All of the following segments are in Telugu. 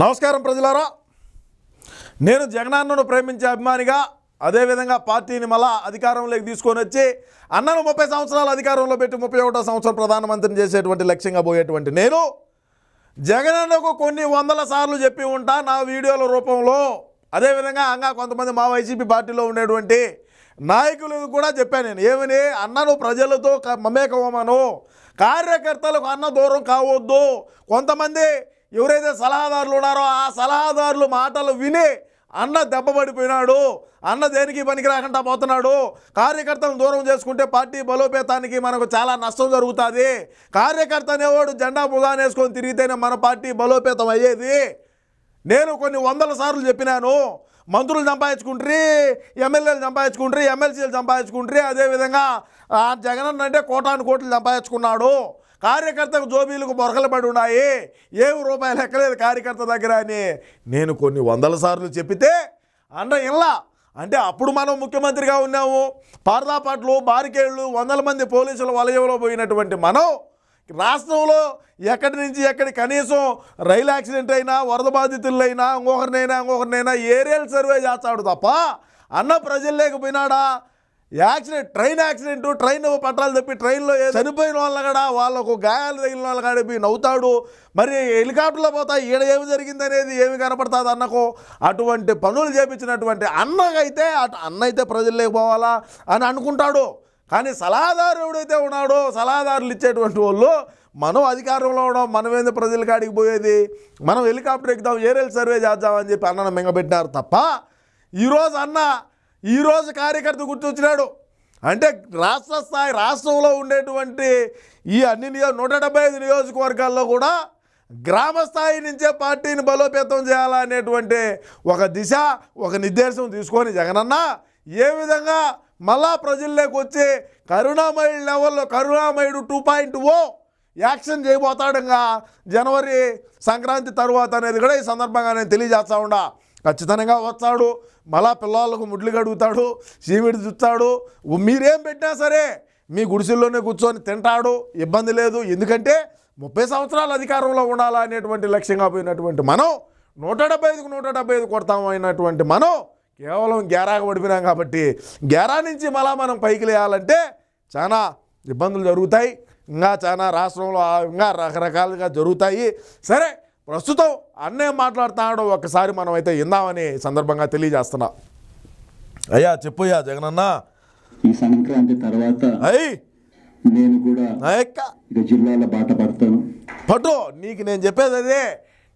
నమస్కారం ప్రజలారా, నేను జగనన్నను ప్రేమించే అభిమానిగా అదేవిధంగా పార్టీని మళ్ళా అధికారంలోకి తీసుకొని వచ్చి అన్నను 30 సంవత్సరాలు అధికారంలో పెట్టి 31వ సంవత్సరం ప్రధానమంత్రిని చేసేటువంటి లక్ష్యంగా పోయేటువంటి నేను జగనన్నకు కొన్ని వందల సార్లు చెప్పి ఉంటా నా వీడియోల రూపంలో. అదేవిధంగా ఇంకా కొంతమంది మా వైసీపీ పార్టీలో ఉండేటువంటి నాయకులకు కూడా చెప్పాను. నేను ఏమని, అన్నను ప్రజలతో మమేకమను, కార్యకర్తలకు అన్న దూరం కావద్దు. కొంతమంది ఎవరైతే సలహాదారులు ఉన్నారో ఆ సలహాదారులు మాటలు విని అన్న దెబ్బపడిపోయినాడు, అన్న దేనికి పనికి రాకుండా పోతున్నాడు, కార్యకర్తలను దూరం చేసుకుంటే పార్టీ బలోపేతానికి మనకు చాలా నష్టం జరుగుతుంది, కార్యకర్త అనేవాడు జెండా భుజానేసుకొని తిరిగితేనే మన పార్టీ బలోపేతం అయ్యేది. నేను కొన్ని వందల సార్లు చెప్పినాను. మంత్రులు సంపాదించుకుంటారు, ఎమ్మెల్యేలు సంపాదించుకుంటారు, ఎమ్మెల్సీలు సంపాదించుకుంటారు. అదేవిధంగా జగనన్న అంటే కోటాను కోట్లు సంపాదించుకున్నాడు, కార్యకర్తకు జోబీలకు బొరకలు పడి ఉన్నాయి, ఏమి రూపాయలు ఎక్కలేదు కార్యకర్త దగ్గర అని నేను కొన్ని వందల సార్లు చెప్పితే అన్న ఇలా అంటే అప్పుడు మనం ముఖ్యమంత్రిగా ఉన్నాము, పారదాపాట్లు బారికేళ్ళు 100 మంది పోలీసుల వలయంలో పోయినటువంటి మనం రాష్ట్రంలో ఎక్కడి నుంచి ఎక్కడి కనీసం రైలు యాక్సిడెంట్ అయినా వరద బాధితులైనా ఇంకొకరినైనా ఏరియల్ సర్వే చేస్తాడు తప్ప అన్న ప్రజలు లేకపోయినాడా? యాక్సిడెంట్ ట్రైన్ యాక్సిడెంట్, ట్రైన్ పట్టాలు తప్పి ట్రైన్లో చనిపోయిన వాళ్ళ కూడా వాళ్ళకు గాయాలు తగిలిన వాళ్ళ కాడ పోయి నవ్వుతాడు. మరి హెలికాప్టర్లో పోతా ఈడ ఏమి జరిగిందనేది ఏమి కనపడుతుంది అన్నకు? అటువంటి పనులు చేపించినటువంటి అన్నకైతే అన్న అయితే ప్రజలు లేకపోవాలా అని అనుకుంటాడు. కానీ సలహాదారు ఎవడైతే ఉన్నాడో సలహాదారులు ఇచ్చేటువంటి వాళ్ళు మనం అధికారంలో ఉన్నాం, మనమేంది ప్రజల కాడికి పోయేది, మనం హెలికాప్టర్ ఎక్కుదాం, ఏరియల్ సర్వే చేద్దామని చెప్పి అన్నను మింగబెట్టినారు తప్ప ఈరోజు కార్యకర్త గుర్తొచ్చినాడు అంటే రాష్ట్ర స్థాయి రాష్ట్రంలో ఉండేటువంటి ఈ అన్ని 175 నియోజకవర్గాల్లో కూడా గ్రామ స్థాయి నుంచే పార్టీని బలోపేతం చేయాలనేటువంటి ఒక దిశ ఒక నిర్దేశం తీసుకొని జగనన్న ఏ విధంగా మళ్ళా ప్రజల్లోకి వచ్చి కరుణామయుడు లెవెల్లో కరుణామయుడు 2.0 యాక్షన్ చేయబోతాడుగా జనవరి సంక్రాంతి తరువాత అనేది కూడా ఈ సందర్భంగా నేను తెలియజేస్తా ఉండా. ఖచ్చితంగా వస్తాడు, మళ్ళా పిల్లలకు ముడ్లు కడుగుతాడు, సీమిడి చుట్టాడు, మీరేం పెట్టినా సరే మీ గుడిసెల్లోనే కూర్చొని తింటాడు, ఇబ్బంది లేదు. ఎందుకంటే 30 సంవత్సరాలు అధికారంలో ఉండాలా అనేటువంటి లక్ష్యంగా పోయినటువంటి మనం 175కు 175 కొడతామైనటువంటి మనం కేవలం గేరాగా పడిపోయినాం. కాబట్టి గేరా నుంచి మళ్ళా మనం పైకి లేయాలంటే చాలా ఇబ్బందులు జరుగుతాయి, ఇంకా చాలా రాష్ట్రంలో ఇంకా రకరకాలుగా జరుగుతాయి. సరే, ప్రస్తుతం అన్నే మాట్లాడుతున్నాడు, ఒక్కసారి మనం అయితే ఇందామని సందర్భంగా తెలియజేస్తున్నా. అయ్యా చెప్పయ్యా జగనన్న, ఈ సంక్రాంతి తర్వాత నేను కూడా జిల్లాల బాట పడతాను. పట్టు, నీకు నేను చెప్పేది అదే.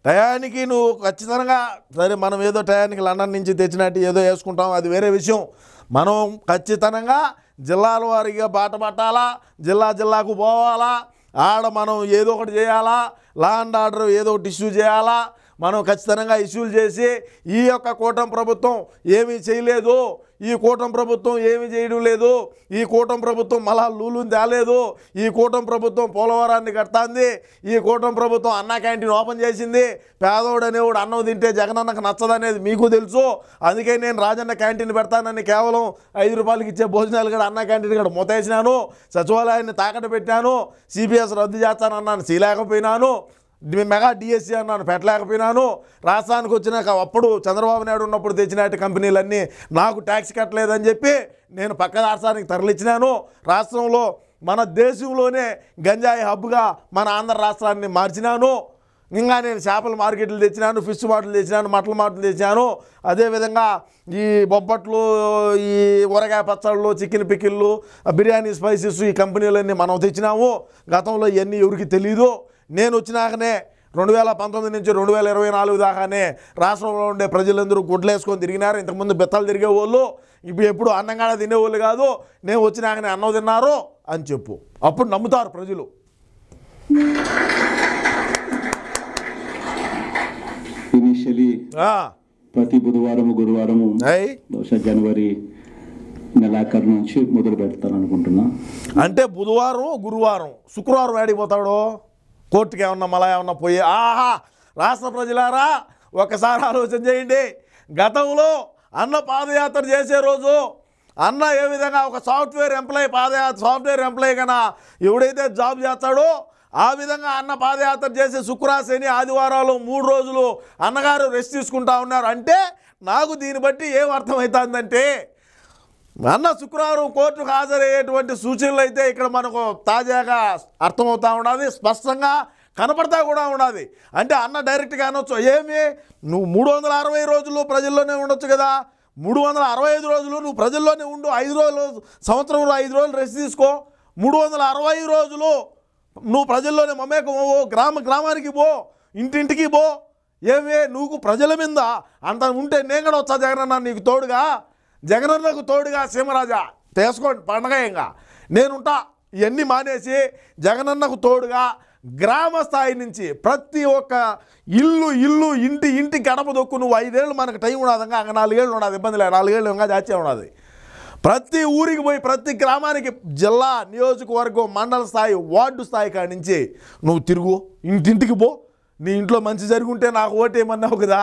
టయానికి నువ్వు ఖచ్చితంగా సరే, మనం ఏదో టయానికి లండన్ నుంచి తెచ్చినట్టు ఏదో వేసుకుంటాం, అది వేరే విషయం. మనం ఖచ్చితంగా జిల్లాల వారీగా బాట పట్టాలా, జిల్లాకు పోవాలా, ఆడ మనం ఏదో ఒకటి చేయాలా, లా అండ్ ఆర్డర్ ఏదో ఒకటి ఇష్యూ చేయాలా. మనం ఖచ్చితంగా ఇష్యూలు చేసి ఈ యొక్క కూటమి ప్రభుత్వం ఏమీ చేయలేదు, ఈ కూటమి ప్రభుత్వం ఏమీ చేయడం లేదు, ఈ కూటమి ప్రభుత్వం మళ్ళా లూలుని తేలేదు, ఈ కూటమి ప్రభుత్వం పోలవరాన్ని కడతాంది, ఈ కూటమి ప్రభుత్వం అన్నా క్యాంటీన్ ఓపెన్ చేసింది, పేదోడు అనేవాడు అన్నం తింటే జగనన్నకు నచ్చదనేది మీకు తెలుసు. అందుకే నేను రాజన్న క్యాంటీన్ పెడతానని కేవలం 5 రూపాయలకి ఇచ్చే భోజనాలు కూడా అన్నా క్యాంటీన్ కూడా మొత్తేసినాను, సచివాలయాన్ని తాకట్టు పెట్టాను, సిపిఎస్ రద్దు చేస్తానన్నాను చేయలేకపోయినాను, మెగా డిఎస్సీ అన్నాను పెట్టలేకపోయినాను, రాష్ట్రానికి వచ్చినాక అప్పుడు చంద్రబాబు నాయుడు ఉన్నప్పుడు తెచ్చినట్టు కంపెనీలన్నీ నాకు ట్యాక్స్ కట్టలేదని చెప్పి నేను పక్క రాష్ట్రానికి తరలించినాను. రాష్ట్రంలో మన దేశంలోనే గంజాయి హబ్గా మన ఆంధ్ర రాష్ట్రాన్ని మార్చినాను. ఇంకా నేను చేపల మార్కెట్లు తెచ్చినాను, ఫిష్ మార్కెట్లు తెచ్చినాను, మటన్ మార్కెట్లు తెచ్చినాను. అదేవిధంగా ఈ బొబ్బట్లు, ఈ ఊరగాయ పచ్చళ్ళు, చికెన్ పికిళ్ళు, బిర్యానీ స్పైసెస్ ఈ కంపెనీలన్నీ మనం తెచ్చినాము. గతంలో ఇవన్నీ ఎవరికి తెలీదు. నేను వచ్చినాకనే 2019 నుంచి 2024 దాకానే రాష్ట్రంలో ఉండే ప్రజలందరూ గుడ్లు వేసుకొని తిరిగినారు. ఇంతకుముందు బెత్తలు తిరిగేవాళ్ళు, ఇప్పుడు ఎప్పుడు అన్నంగా తినేవాళ్ళు కాదు. నేను వచ్చినాకనే అన్నం తిన్నారు అని చెప్పు, అప్పుడు నమ్ముతారు ప్రజలు. ఇనిషియలీ ప్రతి గురువారము బహుశా జనవరి నెలాఖరు నుంచి మొదలు పెడతాను అనుకుంటున్నా. అంటే బుధవారం గురువారం శుక్రవారం ఏడిపోతాడు, కోర్టుకి ఏమన్నా మళ్ళా ఏమన్నా పోయి. రాష్ట్ర ప్రజలారా ఒకసారి ఆలోచన చేయండి. గతంలో అన్న పాదయాత్ర చేసే రోజు అన్న ఏ విధంగా ఒక సాఫ్ట్వేర్ ఎంప్లాయీ కన్నా ఎవడైతే జాబ్ చేస్తాడో ఆ విధంగా అన్న పాదయాత్ర చేసి శుక్రవారం ఆదివారాలు 3 రోజులు అన్నగారు రెస్ట్ తీసుకుంటా ఉన్నారు అంటే నాకు దీన్ని బట్టి ఏం అర్థమవుతుందంటే అన్న శుక్రవారం కోర్టుకు హాజరయ్యేటువంటి సూచనలు అయితే ఇక్కడ మనకు తాజాగా అర్థమవుతూ ఉన్నది, స్పష్టంగా కనపడతా కూడా ఉన్నది. అంటే అన్న డైరెక్ట్గా అనొచ్చు, ఏమి నువ్వు 360 రోజులు ప్రజల్లోనే ఉండొచ్చు కదా, 365 రోజులు నువ్వు ప్రజల్లోనే ఉండు, 5 రోజులు సంవత్సరంలో 5 రోజులు రెస్ట్ తీసుకో, 360 రోజులు నువ్వు ప్రజల్లోనే మమేకమవు, గ్రామానికి పో, ఇంటింటికి పో, ఏమే నువ్వు ప్రజల మీద అంత ఉంటే నేను కూడా వచ్చా జగనన్న నీకు తోడుగా, జగనన్నకు తోడుగా సీమరాజా చేసుకోండి పండగంగా నేనుంటా, ఇవన్నీ మానేసి జగనన్నకు తోడుగా గ్రామ స్థాయి నుంచి ప్రతి ఒక్క ఇల్లు ఇంటి గడప దొక్కు నువ్వు 5 ఏళ్ళు మనకు టైం ఉన్నదంగా, అంగ 4 ఏళ్ళు ఉన్నది, ఇబ్బంది లేదు, 4 ఏళ్ళు ఇంకా దాచే ఉన్నది. ప్రతి ఊరికి పోయి ప్రతి గ్రామానికి జిల్లా నియోజకవర్గం మండల స్థాయి వార్డు స్థాయి కాడి నుంచి నువ్వు తిరుగు, ఇంటింటికి పో, నీ ఇంట్లో మంచి జరుగుంటే నాకు ఓటేయమన్నావు కదా,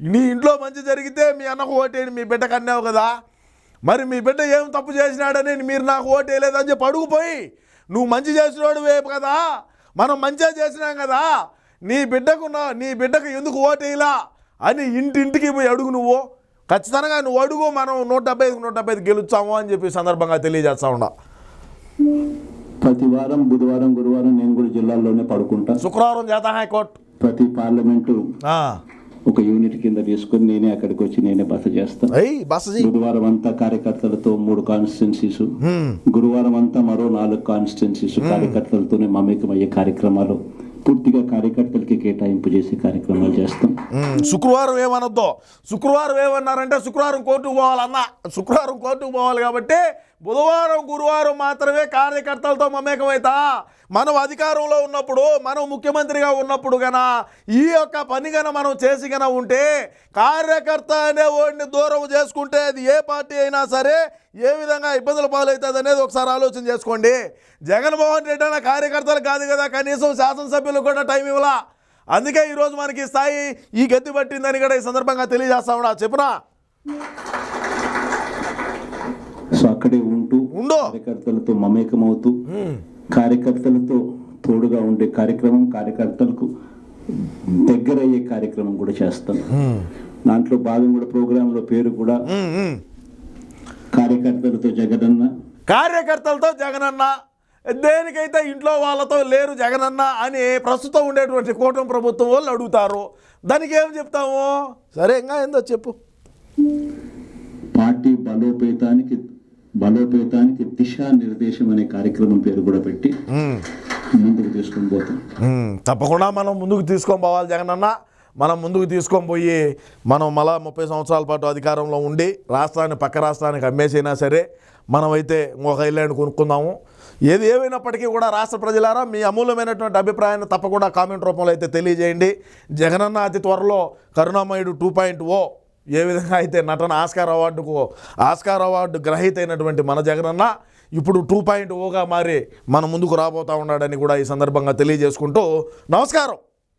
నీ ఇంట్లో మంచి జరిగితే మీ అన్నకు ఓటేయని మీ బిడ్డకు అన్నావు కదా, మరి మీ బిడ్డ ఏం తప్పు చేసినాడని మీరు నాకు ఓటేయలేదని చెప్పి అడుగుపోయి, నువ్వు మంచి చేసినోడు వేపు కదా, మనం మంచిగా చేసినాం కదా, నీ బిడ్డకు ఎందుకు ఓటేయలా అని ఇంటింటికి పోయి అడుగు, నువ్వు ఖచ్చితంగా నువ్వు అడుగు, మనం 175 గెలుస్తాము అని చెప్పి సందర్భంగా తెలియజేస్తా ఉన్నా. ప్రతి వారం బుధవారం గురువారం నేను కూడా జిల్లాల్లోనే పడుకుంటా, శుక్రవారం చేత హైకోర్టు ప్రతి పార్లమెంటు ఒక యూనిట్ కింద తీసుకొని నేనే అక్కడికి వచ్చి నేనే బస చేస్తాను. బుధవారం అంతా కార్యకర్తలతో 3 కాన్స్టిట్యున్సీస్, గురువారం అంతా మరో 4 కాన్స్టిట్యున్సీస్ కార్యకర్తలతోనే మమేకమయ్యే కార్యక్రమాలు పూర్తిగా కార్యకర్తలకి కేటాయింపు చేసి కార్యక్రమాలు చేస్తాం. శుక్రవారం ఏమనొద్దు, శుక్రవారం ఏమన్నారంటే శుక్రవారం కోర్టుకు పోవాలన్నా, శుక్రవారం కోర్టుకు పోవాలి కాబట్టి బుధవారం గురువారం మాత్రమే కార్యకర్తలతో మమేకమైతా. మనం అధికారంలో ఉన్నప్పుడు, మనం ముఖ్యమంత్రిగా ఉన్నప్పుడు గన ఈ యొక్క పని గన మనం చేసి గన ఉంటే, కార్యకర్త అనే వాడిని దూరం చేసుకుంటే అది ఏ పార్టీ అయినా సరే ఏ విధంగా ఇబ్బందుల పాలవుతుంది అనేది ఒకసారి ఆలోచన చేసుకోండి. జగన్మోహన్ రెడ్డి అన్న కార్యకర్తలు కాదు కదా, కనీసం శాసనసభ్యులకు కూడా టైం ఇవ్వాలా. అందుకే ఈరోజు మనకి స్థాయి ఈ గతి పట్టిందని కూడా ఈ సందర్భంగా తెలియజేస్తా ఉన్నా. చెప్పునా సో అక్కడే ఉంటూ కార్యకర్తలతో మమేకమవుతూ కార్యకర్తలతో తోడుగా ఉండే కార్యక్రమం, కార్యకర్తలకు దగ్గరయ్యే కార్యక్రమం కూడా చేస్తాం. దాంట్లో భాగం కూడా ప్రోగ్రాంలో పేరు కూడా కార్యకర్తలతో జగనన్న, దేనికైతే ఇంట్లో వాళ్ళతో లేరు జగనన్న అని ప్రస్తుతం ఉండేటువంటి కూటమి ప్రభుత్వం వాళ్ళు అడుగుతారు. దానికి ఏం చెప్తాము? సరే ఇంకా ఏందో చెప్పు. పార్టీ బలోపేతానికి దిశానిర్దేశం అనే కార్యక్రమం పేరు కూడా పెట్టి ముందుకు తీసుకొని పోతాం. తప్పకుండా మనం ముందుకు తీసుకొని పోవాలి జగనన్న. మనం ముందుకు తీసుకొని పోయి మనం మళ్ళా 30 సంవత్సరాల పాటు అధికారంలో ఉండి రాష్ట్రాన్ని పక్క రాష్ట్రానికి అమ్మేసైనా సరే మనమైతే ఒక ఐలాండ్ కొనుక్కుందాము. ఏది ఏమైనప్పటికీ కూడా రాష్ట్ర ప్రజలారా మీ అమూల్యమైనటువంటి అభిప్రాయాన్ని తప్పకుండా కామెంట్ రూపంలో అయితే తెలియజేయండి. జగనన్న అతి త్వరలో కరుణామయుడు 2.0 ఏ విధంగా అయితే నటన ఆస్కార్ అవార్డు గ్రహీత అయినటువంటి మన జగనన్న ఇప్పుడు 2.0గా మారి మన ముందుకు రాబోతూ ఉన్నాడని కూడా ఈ సందర్భంగా తెలియజేసుకుంటూ నమస్కారం.